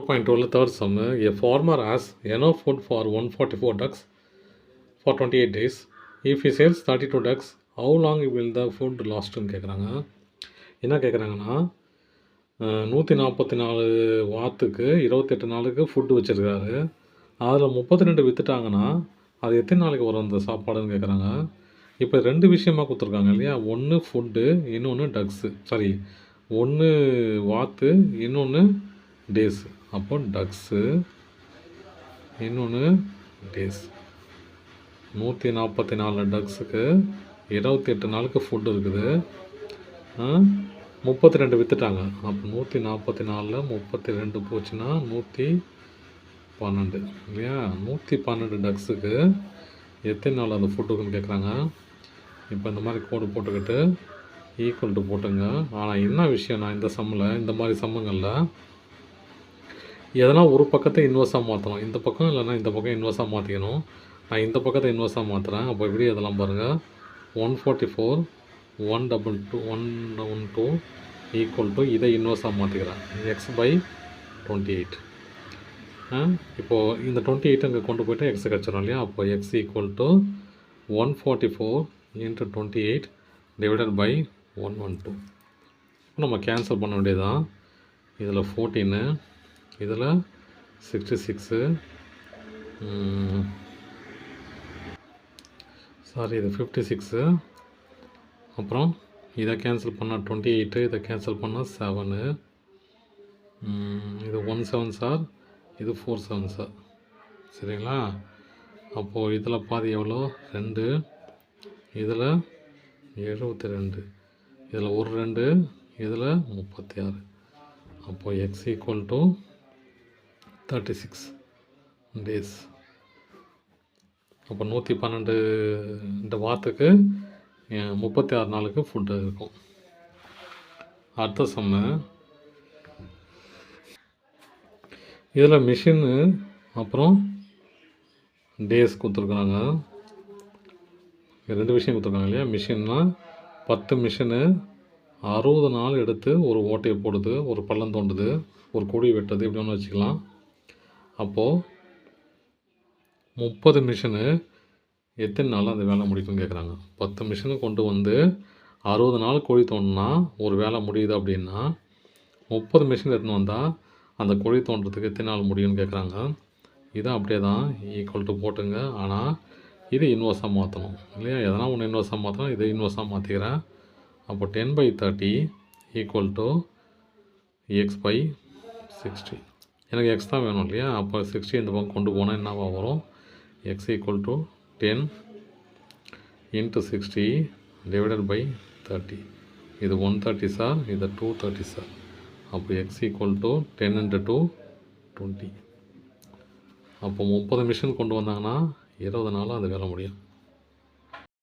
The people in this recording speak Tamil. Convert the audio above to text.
4.12 third sum. A farmer has enough food for 144 ducks for 28 days. If he sells 32 ducks, how long will the food lastன்னு கேட்குறாங்க. என்ன கேட்குறாங்கன்னா 144 வாத்துக்கு 28 நாளுக்கு ஃபுட்டு வச்சுருக்காரு. அதில் 32 விற்றுட்டாங்கன்னா அது எத்தனை நாளைக்கு வரும் அந்த சாப்பாடுன்னு கேட்குறாங்க. இப்போ 2 விஷயமாக கொடுத்துருக்காங்க இல்லையா, ஒன்று ஃபுட்டு, இன்னொன்று டக்ஸு, சாரி, ஒன்று வாத்து, இன்னொன்று டேஸு. அப்போ டக்ஸு, இன்னொன்று டேஸ். 144 டக்ஸுக்கு 28 நாளுக்கு ஃபுட்டு இருக்குது. 32 விற்றுட்டாங்க. அப்போ 144ல் 32 போச்சுன்னா 112 இல்லையா. 112 டக்ஸுக்கு எத்தனை நாள் அந்த ஃபுட்டுக்குன்னு கேட்குறாங்க. இப்போ இந்த மாதிரி கோடு போட்டுக்கிட்டு ஈக்குவல் டு போட்டுங்க. ஆனால் என்ன விஷயம்னா, இந்த சம்மில், இந்த மாதிரி சம்முங்களில் எதனா ஒரு பக்கத்தை இன்வெர்ஸாக மாற்றணும். இந்த பக்கம் இல்லைன்னா இந்த பக்கம் இன்வெர்ஸாக மாற்றிக்கணும். நான் இந்த பக்கத்தை இன்வெர்ஸாக மாற்றுறேன். அப்போ எப்படி அதெல்லாம் பாருங்கள். 144 112 ஈக்குவல் டு இதை இன்வெர்ஸாக மாற்றிக்கிறேன், x/28. இப்போது இந்த 28 அங்கே கொண்டு போய்ட்டு எக்ஸ் கிடச்சிடும் இல்லையா. அப்போ x equal to 144 × 28 divided by 112. இப்போ நம்ம கேன்சல் பண்ண வேண்டியதுதான். இதில் 14, இதில் 66, சாரி இது 56, அப்புறம் இதை கேன்சல் பண்ணால் 28, இதை கேன்சல் பண்ணால் 7, இது 1 7 சார், இது 4 7 சார், சரிங்களா. அப்போது இதில் பாதி எவ்வளோ, 2, இதில் 72, இதில் ஒரு 2, இதில் 36. அப்போது எக்ஸ் ஈக்குவல் டு 36 டேஸ். அப்போ 112 இந்த வாத்துக்கு 36 நாளுக்கு ஃபுட்டு இருக்கும். அடுத்த சம்மு, இதில் மிஷின்னு அப்புறம் டேஸ் கொடுத்துருக்குறாங்க. 2 விஷயம் கொடுத்துருக்காங்க இல்லையா. மிஷின்னா 10 மிஷினு 60 நாள் எடுத்து ஒரு ஓட்டையை போடுது, ஒரு பள்ளம் தோண்டுது, ஒரு கொடி வெட்டுறது, இப்படி ஒன்று வச்சுக்கலாம். அப்போது 30 மிஷினு எத்தனை நாள் அந்த வேலை முடிக்கும்னு கேட்குறாங்க. 10 மிஷினு கொண்டு வந்து 60 நாள் குழி தோண்டினா ஒரு வேலை முடியுது அப்படின்னா 30 மிஷின் எடுத்துன்னு வந்தால் அந்த குழி தோண்டுறதுக்கு எத்தனை நாள் முடியும்னு கேட்குறாங்க. இதை அப்படியே தான் ஈக்குவல் டு போட்டுங்க. ஆனால் இது இன்வெர்ஸாக மாற்றணும் இல்லையா. எதனா ஒன்று இன்வெர்ஸாக மாற்றணும், இதை இன்வெர்ஸாக மாற்றிக்கிறேன். அப்போ 10/30 ஈக்குவல் டு x/60. எனக்கு எக்ஸ் தான் வேணும் இல்லையா. அப்போ 60 இந்த பக்கம் கொண்டு போனால் என்னவா வரும், x equal to 10 × 60 divided by 30. இது 130 சார், இது 230 சார். அப்போ x ஈக்குவல் டு 10 × 2 20. அப்போ 30 மிஷின் கொண்டு வந்தாங்கன்னா 20 நாளும் அது வேலை முடியும்.